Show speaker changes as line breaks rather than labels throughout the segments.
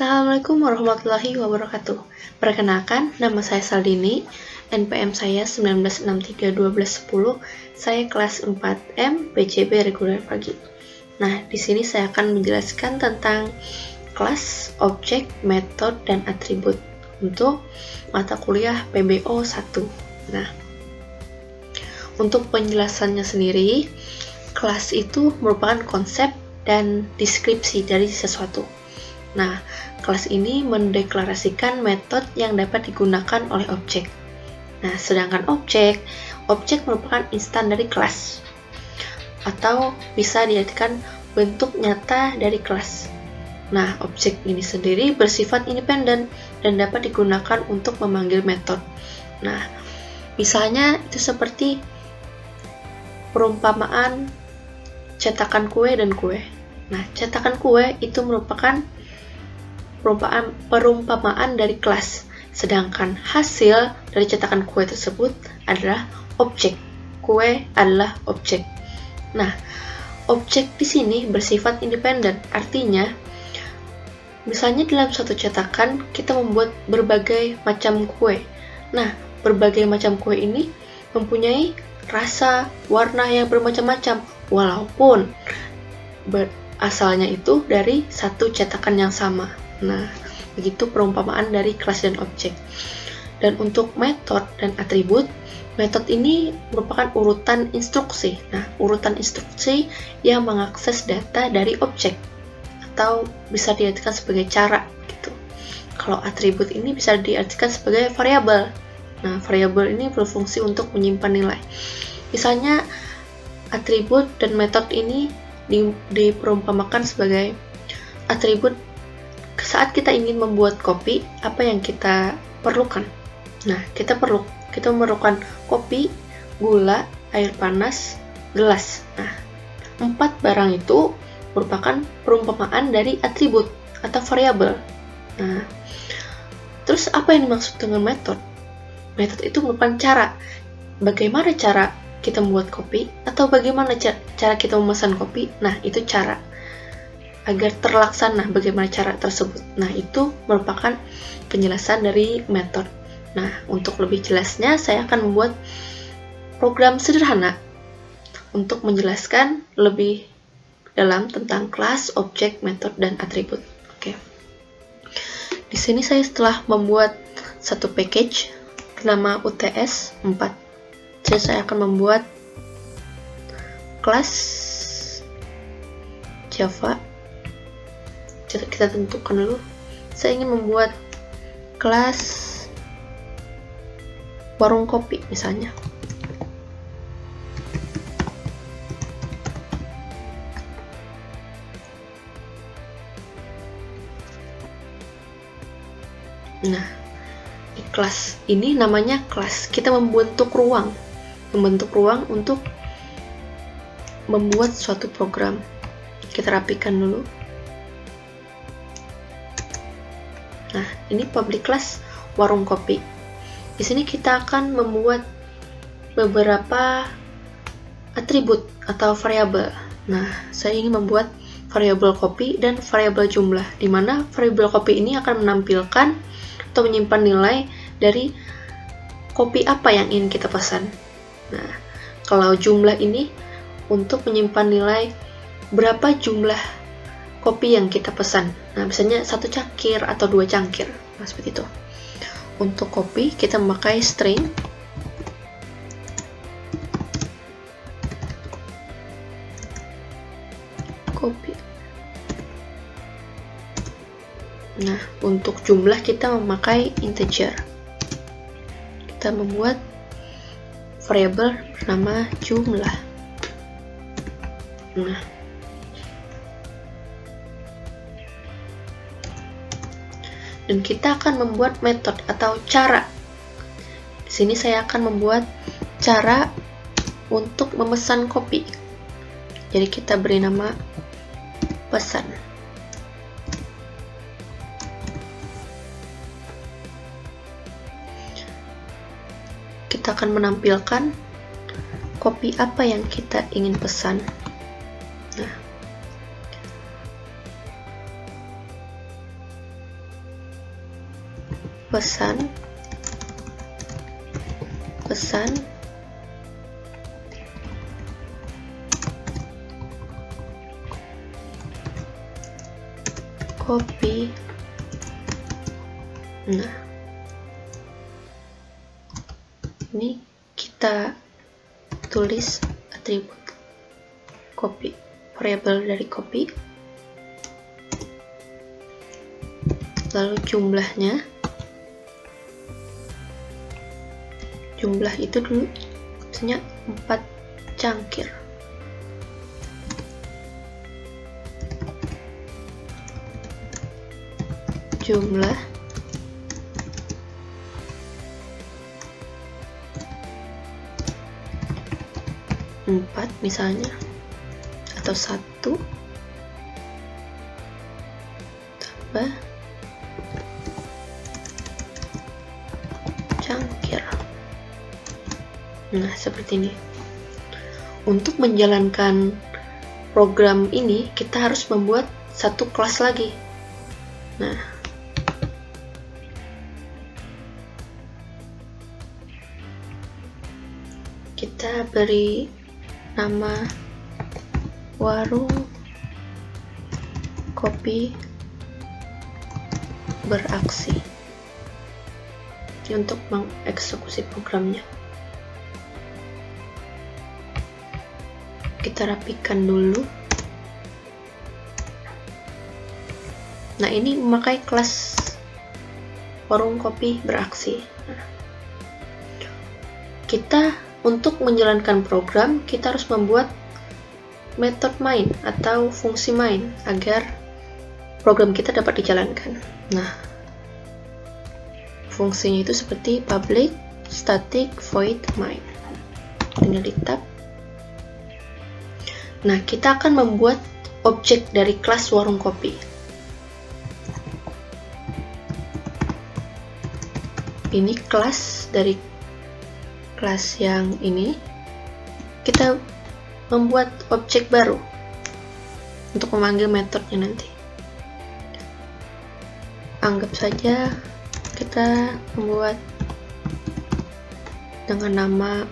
Assalamualaikum warahmatullahi wabarakatuh. Perkenalkan, nama saya Saldini, NPM saya 19631210, saya kelas 4M PCB reguler pagi. Nah, di sini saya akan menjelaskan tentang kelas, objek, metode, dan atribut untuk mata kuliah PBO 1. Nah, untuk penjelasannya sendiri, kelas itu merupakan konsep dan deskripsi dari sesuatu. Nah, kelas ini mendeklarasikan metode yang dapat digunakan oleh objek. Nah, sedangkan objek merupakan instan dari kelas, atau bisa diartikan bentuk nyata dari kelas. Nah, objek ini sendiri bersifat independen dan dapat digunakan untuk memanggil metode. Nah, misalnya itu seperti perumpamaan cetakan kue dan kue. Nah, cetakan kue itu merupakan perumpamaan dari kelas, sedangkan hasil dari cetakan kue tersebut adalah objek. Kue adalah objek. Nah, objek di sini bersifat independen, artinya misalnya dalam satu cetakan kita membuat berbagai macam kue. Nah, berbagai macam kue ini mempunyai rasa, warna yang bermacam-macam, walaupun asalnya itu dari satu cetakan yang sama. Nah, begitu perumpamaan dari kelas dan objek. Dan untuk metode dan atribut, metode ini merupakan urutan instruksi. Nah, urutan instruksi yang mengakses data dari objek, atau bisa diartikan sebagai cara gitu. Kalau atribut ini bisa diartikan sebagai variabel. Nah, variabel ini berfungsi untuk menyimpan nilai. Misalnya, atribut dan metode ini diperumpamakan sebagai atribut. Saat kita ingin membuat kopi, apa yang kita perlukan? Nah, kita memerlukan kopi, gula, air panas, gelas. Nah, 4 barang itu merupakan perumpamaan dari atribut atau variabel. Nah, terus apa yang dimaksud dengan metode? Metode itu merupakan cara. Bagaimana cara kita membuat kopi, atau bagaimana cara kita memesan kopi? Nah, itu cara. Agar terlaksana bagaimana cara tersebut. Nah, itu merupakan penjelasan dari metode. Nah, untuk lebih jelasnya saya akan membuat program sederhana untuk menjelaskan lebih dalam tentang kelas, objek, metode, dan atribut. Oke. Di sini saya telah membuat satu package bernama UTS 4. Jadi saya akan membuat kelas Java. Kita tentukan dulu, saya ingin membuat kelas warung kopi misalnya. Nah, di kelas ini namanya kelas. Kita membentuk ruang untuk membuat suatu program. Kita rapikan dulu. Nah, ini public class warung kopi. Di sini kita akan membuat beberapa atribut atau variabel. Nah, saya ingin membuat variabel kopi dan variabel jumlah, di mana variabel kopi ini akan menampilkan atau menyimpan nilai dari kopi apa yang ingin kita pesan. Nah, kalau jumlah ini untuk menyimpan nilai berapa jumlah kopi yang kita pesan. Nah, misalnya 1 cangkir atau 2 cangkir. Nah, seperti itu. Untuk kopi, kita memakai string. Kopi. Nah, untuk jumlah kita memakai integer. Kita membuat variabel bernama jumlah. Nah, dan kita akan membuat metode atau cara. Di sini saya akan membuat cara untuk memesan kopi. Jadi kita beri nama pesan. Kita akan menampilkan kopi apa yang kita ingin pesan. Nah, pesan copy. Nah, ini kita tulis atribut copy, variabel dari copy, lalu jumlah itu dulu misalnya 4 cangkir. Jumlah empat misalnya, atau 1 tambah cangkir. Nah, seperti ini. Untuk menjalankan program ini, kita harus membuat satu kelas lagi. Nah, kita beri nama warung kopi beraksi untuk mengeksekusi programnya. Kita rapikan dulu. Nah, ini memakai kelas warung kopi beraksi. Nah, untuk menjalankan program, kita harus membuat metode main atau fungsi main agar program kita dapat dijalankan. Nah, fungsinya itu seperti public static void main. Tinggal di tab. Nah, kita akan membuat objek dari kelas warung kopi. Ini kelas dari kelas yang ini. Kita membuat objek baru untuk memanggil metodenya nanti. Anggap saja kita membuat dengan nama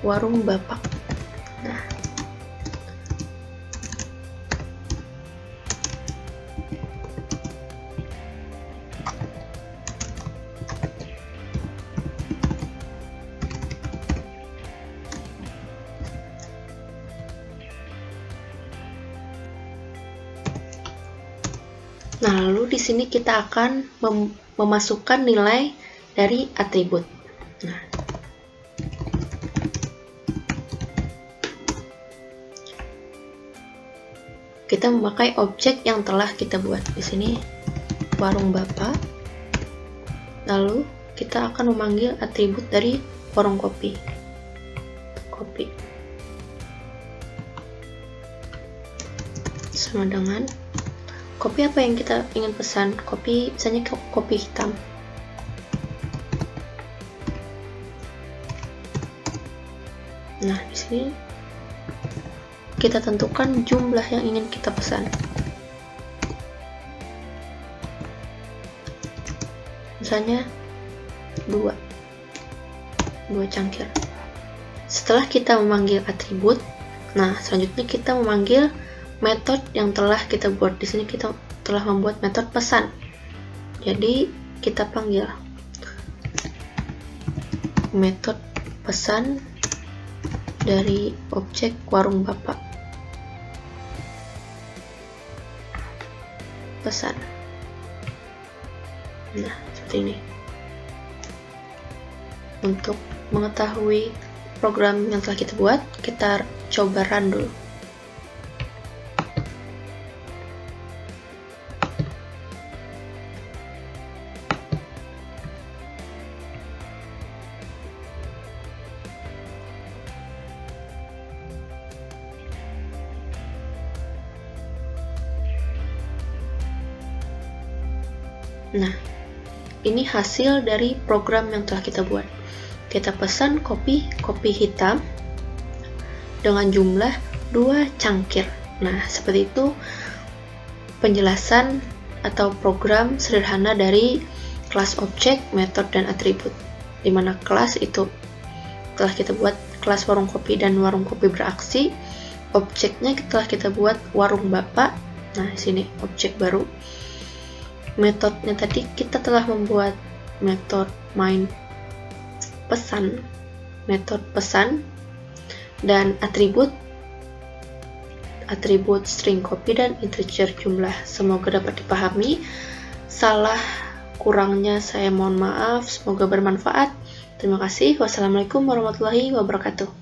warung bapak. Nah, lalu di sini kita akan memasukkan nilai dari atribut. Nah, kita memakai objek yang telah kita buat di sini, warung bapak. Lalu kita akan memanggil atribut dari warung kopi. Kopi sama dengan kopi apa yang kita ingin pesan. Kopi, misalnya kopi hitam. Nah, di sini kita tentukan jumlah yang ingin kita pesan. Misalnya 2 cangkir. Setelah kita memanggil atribut, nah selanjutnya kita memanggil metode yang telah kita buat. Di sini kita telah membuat metode pesan. Jadi kita panggil metode pesan dari objek warung bapak. Pesan. Nah, seperti ini. Untuk mengetahui program yang telah kita buat, kita coba run dulu. Nah, ini hasil dari program yang telah kita buat. Kita pesan kopi hitam dengan jumlah 2 cangkir. Nah, seperti itu penjelasan atau program sederhana dari kelas objek, metode, dan atribut. Dimana kelas itu telah kita buat kelas warung kopi dan warung kopi beraksi. Objeknya telah kita buat warung bapak. Nah, sini objek baru. Metodenya tadi kita telah membuat metode main pesan, metode pesan, dan atribut string kopi dan integer jumlah. Semoga dapat dipahami. Salah kurangnya saya mohon maaf. Semoga bermanfaat. Terima kasih. Wassalamualaikum warahmatullahi wabarakatuh.